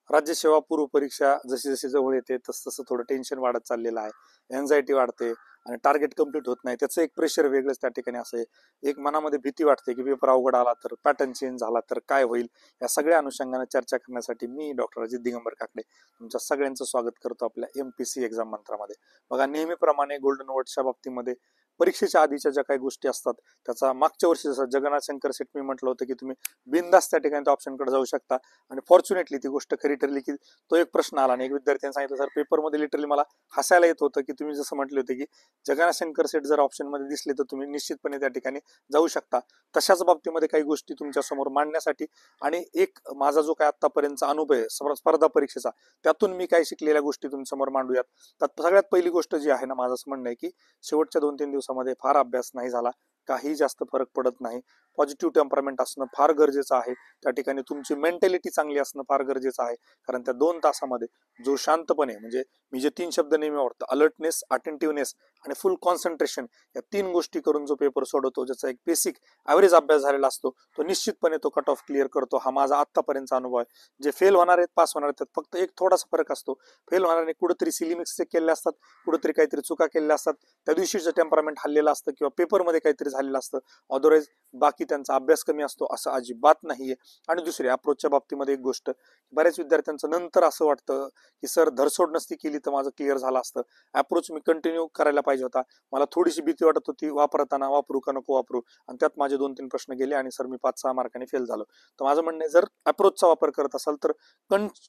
राज्य सेवा पूर्व परीक्षा जशी जशी जवळ येते तसं तसं थोडं टेन्शन वाढत चाललेलं आहे, एन्झायटी वाढते आणि टार्गेट कम्प्लीट होत नाही, त्याचं एक प्रेशर वेगळंच त्या ठिकाणी असं एक मनामध्ये भीती वाटते की पेपर अवघड आला तर, पॅटर्न चेंज झाला तर काय होईल. या सगळ्या अनुषंगाने चर्चा करण्यासाठी मी डॉक्टर अजित दिगंबर काकडे तुमच्या सगळ्यांचं स्वागत करतो आपल्या MPC एक्झाम मंत्रामध्ये. बघा, नेहमीप्रमाणे गोल्डन वर्डच्या बाबतीमध्ये परीक्षेच्या आधीच्या ज्या काही गोष्टी असतात त्याचा मागच्या वर्षी जसं जगन्नाथ शंकर सेठ मी म्हटलं होतं की तुम्ही बिनधास्त त्या ठिकाणी त्या ऑप्शनकडे जाऊ शकता, आणि फॉर्च्युनेटली ती गोष्ट खरी ठरली की तो एक प्रश्न आला आणि एक विद्यार्थ्यांनी सांगितलं सर पेपरमध्ये लिटरली मला हसायला येत होतं की तुम्ही जसं म्हटले होते की जगन्नाथ शंकर सेठ जर ऑप्शनमध्ये दिसले तर तुम्ही निश्चितपणे त्या ठिकाणी जाऊ शकता. तशाच बाबतीमध्ये काही गोष्टी तुमच्या समोर मांडण्यासाठी आणि एक माझा जो काय आतापर्यंतचा अनुभव आहे स्पर्धा परीक्षेचा त्यातून मी काय शिकलेल्या गोष्टी तुमच्या समोर मांडूयात. तर सगळ्यात पहिली गोष्ट जी आहे ना, माझं असं म्हणणं आहे की शेवटच्या 2-3 दिवसामध्ये फार अभ्यास नाही झाला, काही जास्त फरक पडत नाही. पॉझिटिव्ह टेम्परामेंट असणं फार गरजेचं आहे, त्या ठिकाणी तुमची मेंटॅलिटी चांगली असणं फार गरजेचं आहे. कारण त्या 2 तासामध्ये जो शांतपणे, म्हणजे मी जे 3 शब्द नेहमी वापरतो, अलर्टनेस, अटेंटिव्हनेस आणि फुल कॉन्सन्ट्रेशन, या 3 गोष्टी करून जो पेपर सोडवतो, ज्याचा एक बेसिक ॲव्हरेज अभ्यास झालेला असतो, तो निश्चितपणे तो कट ऑफ क्लिअर करतो. हा माझा आत्तापर्यंतचा अनुभव आहे. जे फेल होणार आहेत, पास होणार आहेत, त्यात फक्त एक थोडासा फरक असतो. फेल होणाऱ्याने कुठेतरी सिली मिस्टेक केलेल्या असतात, कुठेतरी काहीतरी चुका केलेल्या असतात, त्या दिवशीचं टेम्परामेंट हल्लेलं असतं किंवा पेपरमध्ये काहीतरी झालेलं असतं. अदरवाईज बाकी त्यांचा अभ्यास कमी असतो असं अजिबात नाहीये. आणि दुसरी अप्रोचच्या बाबतीमध्ये एक गोष्ट, बऱ्याच विद्यार्थ्यांचं नंतर असं वाटतं की सर धरसोड नसती केली तर माझं क्लिअर झालं असतं, अप्रोच मी कंटिन्यू करायला पाहिजे होता, मला थोडीशी भीती वाटत होती वापरताना वापरू का नको वापरू, आणि त्यात माझे 2-3 प्रश्न गेले आणि सर मी 5-6 मार्कांनी फेल झालो. तर माझं म्हणणं आहे, जर अप्रोचचा वापर करत असाल तर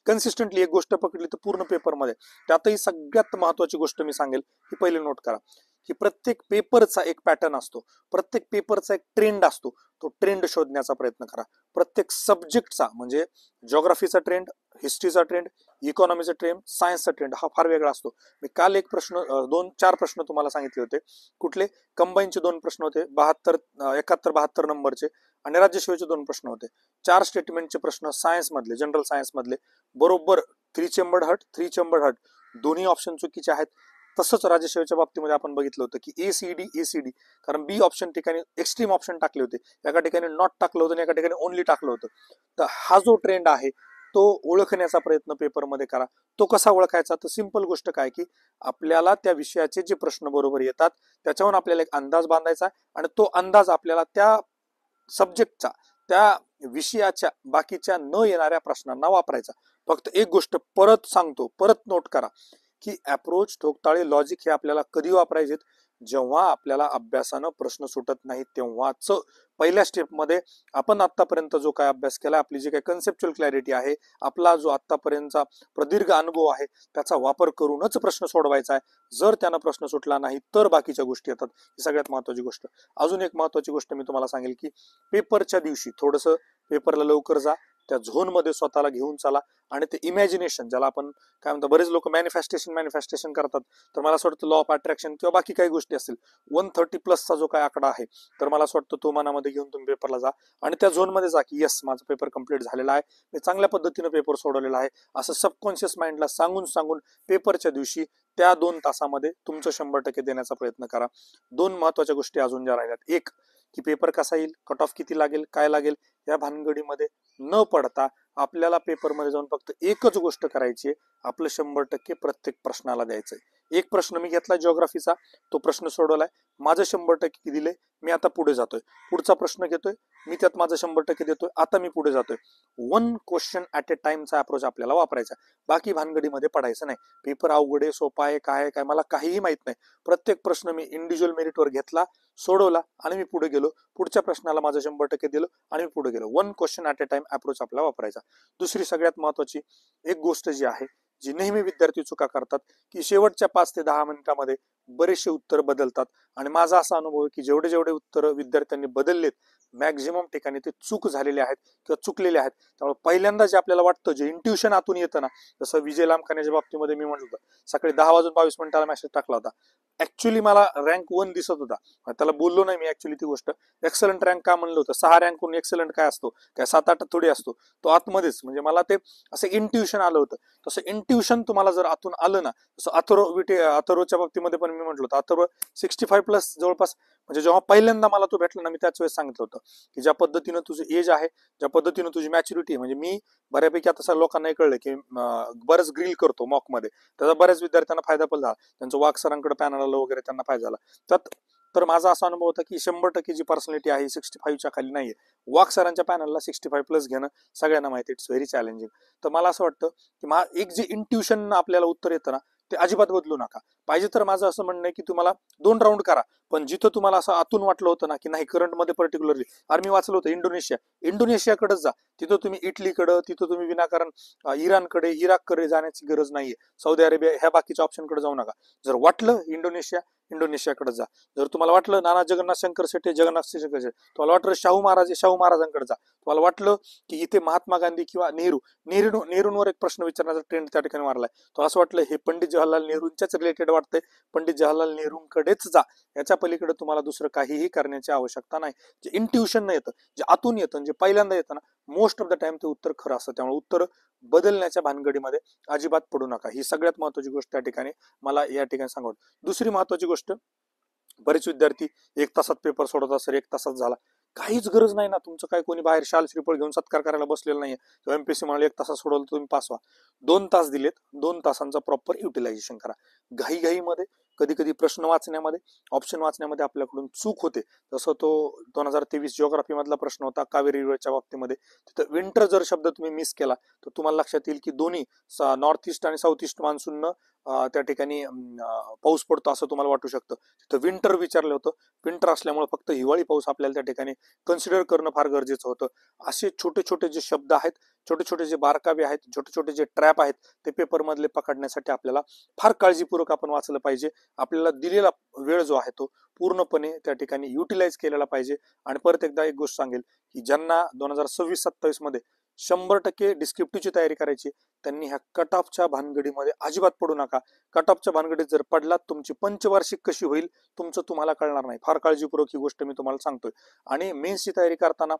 कन्सिस्टंटली एक गोष्ट पकडली तर पूर्ण पेपरमध्ये, त्यातही सगळ्यात महत्वाची गोष्ट मी सांगेल ही पहिली नोट करा की प्रत्येक पेपरचा एक पॅटर्न असतो, प्रत्येक पेपरचा एक ट्रेंड असतो, तो ट्रेंड शोधण्याचा प्रयत्न करा. प्रत्येक सब्जेक्टचा, म्हणजे ज्योग्राफीचा ट्रेंड, हिस्ट्रीचा ट्रेंड, इकॉनॉमीचा ट्रेंड, सायन्सचा ट्रेंड हा फार वेगळा असतो. मी काल एक प्रश्न 2-4 प्रश्न तुम्हाला सांगितले होते, कुठले कंबाईनचे 2 प्रश्न होते 71-72 नंबरचे, आणि राज्यसेवेचे 2 प्रश्न होते. 4 स्टेटमेंटचे प्रश्न सायन्स मधले, जनरल सायन्स मधले, बरोबर 3 चेंबर्ड हट 3 चेंबर्ड हट दोन्ही ऑप्शन चुकीचे आहेत. तसंच राज्यसेवेच्या बाबतीमध्ये आपण बघितलं होतं की ACD, कारण बी ऑप्शन ठिकाणी एक्स्ट्रीम ऑप्शन टाकले होते, एका ठिकाणी नॉट टाकलं होतं आणि एका ठिकाणी ओनली टाकलं होतं. तर हा जो ट्रेंड आहे तो ओळखण्याचा प्रयत्न पेपरमध्ये करा. तो कसा ओळखायचा? तर सिंपल गोष्ट काय की आपल्याला त्या विषयाचे जे प्रश्न बरोबर येतात त्याच्यावरून आपल्याला एक अंदाज बांधायचा, आणि तो अंदाज आपल्याला त्या सब्जेक्टचा, त्या विषयाच्या बाकीच्या न येणाऱ्या प्रश्नांना वापरायचा. फक्त एक गोष्ट परत सांगतो, परत नोट करा की अप्रोच, ठोकताळे, लॉजिक हे आपल्याला कधी वापरायचे? जेव्हा आपल्याला अभ्यासानं प्रश्न सुटत नाही तेव्हाच. पहिल्या स्टेपमध्ये आपण आतापर्यंत जो काय अभ्यास केला, आपली जी काही कन्सेप्च्युअल क्लॅरिटी आहे, आपला जो आतापर्यंतचा प्रदीर्घ अनुभव आहे, त्याचा वापर करूनच प्रश्न सोडवायचा आहे. जर त्यानं प्रश्न सुटला नाही तर बाकीच्या गोष्टी येतात. ही सगळ्यात महत्वाची गोष्ट. अजून एक महत्वाची गोष्ट मी तुम्हाला सांगेल की पेपरच्या दिवशी थोडंसं पेपरला लवकर जा, त्या झोनमध्ये स्वतःला घेऊन चला, आणि ते इमॅजिनेशन, ज्याला आपण काय म्हणतो, बरेच लोक मॅनिफेस्टेशन करतात, तर मला असं वाटतं लॉ ऑफ अट्रॅक्शन किंवा बाकी काही गोष्टी असतील, 130+ जो काय आकडा आहे, तर मला असं वाटतं तो मनामध्ये घेऊन तुम्ही पेपरला जा आणि त्या झोनमध्ये जा की यस, माझा पेपर कम्प्लीट झालेला आहे, मी चांगल्या पद्धतीने पेपर सोडवलेला आहे, असं सबकॉन्शियस माइंडला सांगून पेपरच्या दिवशी त्या 2 तासामध्ये तुमचं 100% देण्याचा प्रयत्न करा. 2 महत्वाच्या गोष्टी अजून ज्या राहिल्यात, एक की पेपर कसा येईल, कट ऑफ किती लागेल, काय लागेल, या भानगडीमध्ये न पडता आपल्याला पेपरमध्ये जाऊन फक्त एकच गोष्ट करायची आहे, आपलं 100% प्रत्येक प्रश्नाला द्यायचंय. एक प्रश्न मी घेतला जिओग्राफीचा, तो प्रश्न सोडवलाय, माझं 100% दिले, मी आता पुढे जातोय. पुढचा प्रश्न घेतोय, मी त्यात माझं 100% देतोय, आता मी पुढे जातोय. 1 क्वेश्चन ॲट ए टाइमचा अप्रोच आपल्याला वापरायचा. बाकी भानगडीमध्ये पडायचं नाही. पेपर अवघड आहे, सोपा आहे, काय आहे, काय मला काहीही माहित नाही. प्रत्येक प्रश्न मी इंडिव्हिज्युअल मेरिटवर घेतला, सोडवला आणि मी पुढे गेलो. पुढच्या प्रश्नाला माझं 100% दिलं आणि मी पुढे गेलो. 1 question at a time approach आपल्याला वापरायचा. दुसरी सगळ्यात महत्वाची एक गोष्ट जी आहे, जी नेहमी विद्यार्थी चुका करतात, की शेवटच्या 5 ते 10 मिनिटांमध्ये बरेचसे उत्तर बदलतात, आणि माझा असा अनुभव आहे की जेवढे उत्तर विद्यार्थ्यांनी बदललेत, मॅक्झिमम ठिकाणी ते चूक झालेले आहेत किंवा चुकलेले आहेत. त्यामुळे पहिल्यांदा जे आपल्याला वाटतं, जे इंट्युशन आतून येतं ना, जसं विजय लामखान्याच्या बाबतीमध्ये मी म्हटलं होतं, सकाळी 10:22 मेसेज टाकला होता, ऍक्च्युली मला रँक 1 दिसत होता, त्याला बोललो नाही मी ऍक्च्युली ती गोष्ट. एक्सलंट रँक का म्हणलं होतं, 6 रँकहून एक्सलंट काय असतो, काय 7-8 थोडी असतो, तो आतमध्येच. म्हणजे मला ते असं इंट्युशन आलं होतं. तसं इंट्युशन तुम्हाला जर आतून आलं ना, तसं अथर्वच्या बाबतीमध्ये पण मी म्हटलं होतं, अथर्व 65 प्लस जवळपास. म्हणजे जेव्हा पहिल्यांदा मला तो भेटला ना, मी त्याच वेळेस सांगितलं होतं की ज्या पद्धतीनं तुझं एज आहे, ज्या पद्धतीनं तुझी मॅच्युरिटी आहे, म्हणजे मी बऱ्यापैकी आता लोकांना कळलं की बरंच ग्रिल करतो मॉकमध्ये, त्याचा बऱ्याच विद्यार्थ्यांना फायदा पण झाला, त्यांचं वाक सरांकडे पॅनल आलं वगैरे, त्यांना फायदा झाला त्यात. तर माझा असा अनुभव होता की 100% जी पर्सनॅलिटी आहे 65च्या खाली नाहीये. वाक सरांच्या पॅनलला 65 प्लस घेणं सगळ्यांना माहिती, इट्स व्हेरी चॅलेंजिंग. तर मला असं वाटतं की एक जे इंट्युशन आपल्याला उत्तर येतं ना, ते अजिबात बदलू नका. पाहिजे तर माझं असं म्हणणं आहे की तुम्हाला 2 राऊंड करा, पण जिथं तुम्हाला असं आतून वाटलं होतं ना की नाही करंटमध्ये पर्टिक्युलरली, अरे मी वाचलं होतं इंडोनेशियाकडेच जा, तिथं तुम्ही इटलीकडं, तिथं तुम्ही विनाकारण इराणकडे, इराककडे जाण्याची गरज नाहीये, सौदी अरेबिया ह्या बाकीच्या ऑप्शनकडे जाऊ नका. जर वाटलं इंडोनेशियाकडे जा. जर तुम्हाला वाटलं नाना जगन्नाथ शंकर शेट्टी, तुम्हाला वाटलं शाहू महाराजांकडे जा. तुम्हाला वाटलं की इथे महात्मा गांधी किंवा नेहरूंवर एक प्रश्न विचारण्याचा ट्रेंड त्या ठिकाणी मारलाय, तो असं वाटलं हे पंडित जवाहरलाल नेहरूंच्याच रिलेटेड वाटतंय, पंडित जवाहरलाल नेहरूंकडेच जा. याच्या पलीकडे तुम्हाला दुसरं काहीही करण्याची आवश्यकता नाही. जे इंट्युशन न येतं, जे आतून येतं, जे पहिल्यांदा येतं ना, मोस्ट ऑफ द टाइम ते उत्तर खरं असतं. त्यामुळे उत्तर बदलण्याच्या भानगडीमध्ये अजिबात पडू नका. ही सगळ्यात महत्वाची गोष्ट त्या ठिकाणी मला या ठिकाणी सांगू. दुसरी महत्वाची गोष्ट, बरेच विद्यार्थी 1 तासात पेपर सोडवतात सर, 1 तासात झाला. काहीच गरज नाही ना, तुमचं काय कोणी बाहेर शाल श्रीफळ घेऊन सत्कार करायला बसलेलं नाहीये. एमपीएससी म्हणाले 1 तासात सोडवलं तुम्ही पास व्हा. 2 तास दिलेत, 2 तासांचा प्रॉपर युटिलायझेशन करा. घाईमध्ये कधी कधी प्रश्न वाचण्यामध्ये, ऑप्शन वाचण्यामध्ये आपल्याकडून चूक होते. जसं तो 2023 जिओग्राफी मधला प्रश्न होता कावेरी रिव्हरच्या बाबतीमध्ये. तिथं विंटर जर शब्द तुम्ही मिस केला तर तुम्हाला लक्षात येईल की दोन्ही नॉर्थ ईस्ट आणि साऊथ ईस्ट मान्सून त्या ठिकाणी पाऊस पडतो असं तुम्हाला वाटू शकतं. तिथं विंटर विचारलं होतं. विंटर असल्यामुळे फक्त हिवाळी पाऊस आपल्याला त्या ठिकाणी कन्सिडर करणं फार गरजेचं होतं. असे छोटे छोटे जे शब्द आहेत, छोटे छोटे जे बारकावे आहेत, छोटे छोटे जे ट्रॅप आहेत, ते पेपर मधले पकडण्यासाठी आपल्याला फार काळजीपूर्वक आपण वाचलं पाहिजे. आपल्याला दिलेला वेळ जो आहे तो पूर्णपणे त्या ठिकाणी युटिलाइज केलेला पाहिजे. आणि परत एकदा एक गोष्ट सांगेल की ज्यांना 2026-27 मध्ये 100% डिस्क्रिप्टिव्हची तयारी करायची, त्यांनी ह्या कट ऑफच्या भानगडीमध्ये अजिबात पडू नका. कट ऑफच्या भानगडीत जर पडलात, तुमची पंचवार्षिक कशी होईल तुमचं तुम्हाला कळणार नाही. फार काळजीपूर्वक ही गोष्ट मी तुम्हाला सांगतोय. आणि मेन्सची तयारी करताना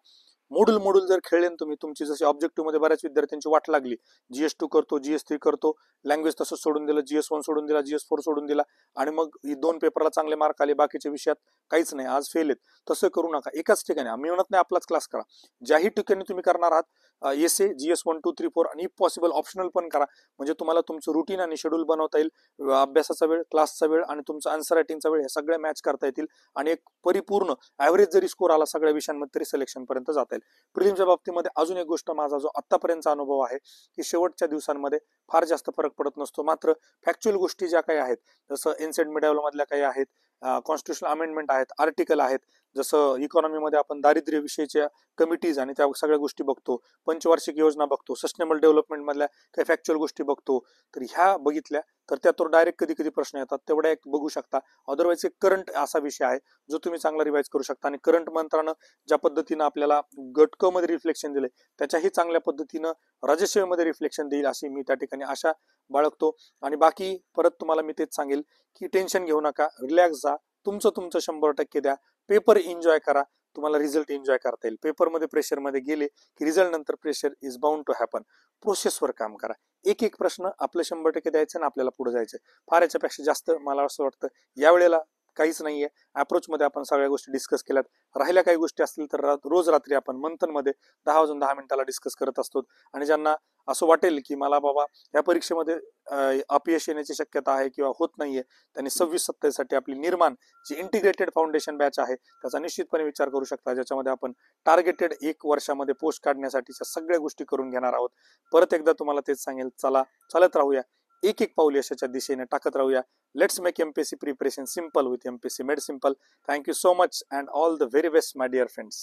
मॉड्यूल जर खेळले तुम्ही, तुमची जशी ऑब्जेक्टिव्ह मध्ये बऱ्याच विद्यार्थ्यांची वाट लागली, GS2 करतो, GS3 करतो, लँग्वेज तसंच सोडून दिलं, GS1 सोडून दिला, GS4 सोडून दिला, आणि मग 2 पेपरला चांगले मार्क आले, बाकीच्या विषयात काहीच नाही, आज फेल आहेत. तसं करू नका. एकाच ठिकाणी, आम्ही म्हणत नाही आपलाच क्लास करा, ज्याही ठिकाणी तुम्ही करणार आहात एसए, GS1, 2, 3, 4 आणि इफ पॉसिबल ऑप्शनल पण करा. म्हणजे तुम्हाला तुमचं रुटीन आणि शेड्यूल बनवता येईल. अभ्यासाचा वेळ, क्लासचा वेळ आणि तुमचा आन्सर रायटिंगचा वेळ हे सगळ्या मॅच करता येतील. आणि एक परिपूर्ण ऍव्हरेज जरी स्कोर आला सगळ्या विषयांमध्ये तरी सिलेक्शन पर्यंत जाता येईल. प्रिलिम्सच्या बाबतीमध्ये अजून एक गोष्ट, माझा जो आतापर्यंतचा अनुभव आहे की शेवटच्या दिवसांमध्ये फार जास्त फरक पडत नसतो. मात्र फॅक्च्युअल गोष्टी ज्या काही आहेत, जसं एनसेट मिडल मधल्या काही आहेत, कॉन्स्टिट्युशनल अमेंडमेंट आहेत, आर्टिकल आहेत, जसं इकॉनॉमीमध्ये आपण दारिद्र्य विषयीच्या कमिटीज आणि त्या सगळ्या गोष्टी बघतो, पंचवार्षिक योजना बघतो, सस्टेनेबल डेव्हलपमेंट मधल्या काही फॅक्च्युअल गोष्टी बघतो. तर ह्या बघितल्या तर त्यातून डायरेक्ट कधी कधी प्रश्न येतात, तेवढ्या एक बघू शकता. अदरवाईज एक करंट असा विषय आहे जो तुम्ही चांगला रिवाइज करू शकता. आणि करंट मंत्रानं ज्या पद्धतीनं आपल्याला गट क मध्ये रिफ्लेक्शन दिले, त्याच्याही चांगल्या पद्धतीनं राजसेवेमध्ये रिफ्लेक्शन देईल अशी मी त्या ठिकाणी आशा बाळगतो. आणि बाकी परत तुम्हाला मी तेच सांगेल की टेन्शन घेऊ नका, रिलॅक्स जा, तुमचं 100% द्या, पेपर एन्जॉय करा, तुम्हाला रिझल्ट एन्जॉय करता येईल. पेपरमध्ये प्रेशरमध्ये गेले की रिझल्ट नंतर pressure is bound to happen. प्रोसेसवर काम करा, एक एक प्रश्न आपलं 100% द्यायचं आणि आपल्याला पुढे जायचं. फार याच्यापेक्षा जास्त मला असं वाटतं यावेळेला काहीच नाहीये. अप्रोच मध्ये आपण सगळ्या गोष्टी डिस्कस केल्यात. राहिल्या काही गोष्टी असतील तर रोज रात्री आपण मंथन मध्ये 10 वाजून 10 मिनिटाला डिस्कस करत असतो. आणि ज्यांना असं वाटेल की मला बाबा या परीक्षेमध्ये अपयश येण्याची शक्यता आहे किंवा होत नाहीये, त्यांनी 26-27 साठी आपली निर्माण जी इंटिग्रेटेड फाउंडेशन बॅच आहे त्याचा निश्चितपणे विचार करू शकता, ज्याच्यामध्ये आपण टार्गेटेड 1 वर्षामध्ये पोस्ट काढण्यासाठीच्या सगळ्या गोष्टी करून घेणार आहोत. परत एकदा तुम्हाला तेच सांगेल, चला चालत राहूया, एक एक पाऊल यशाच्या दिशेने टाकत राहूया. Let's make MPSC preparation simple with MPSC made simple. Thank you so much and all the very best, my dear friends.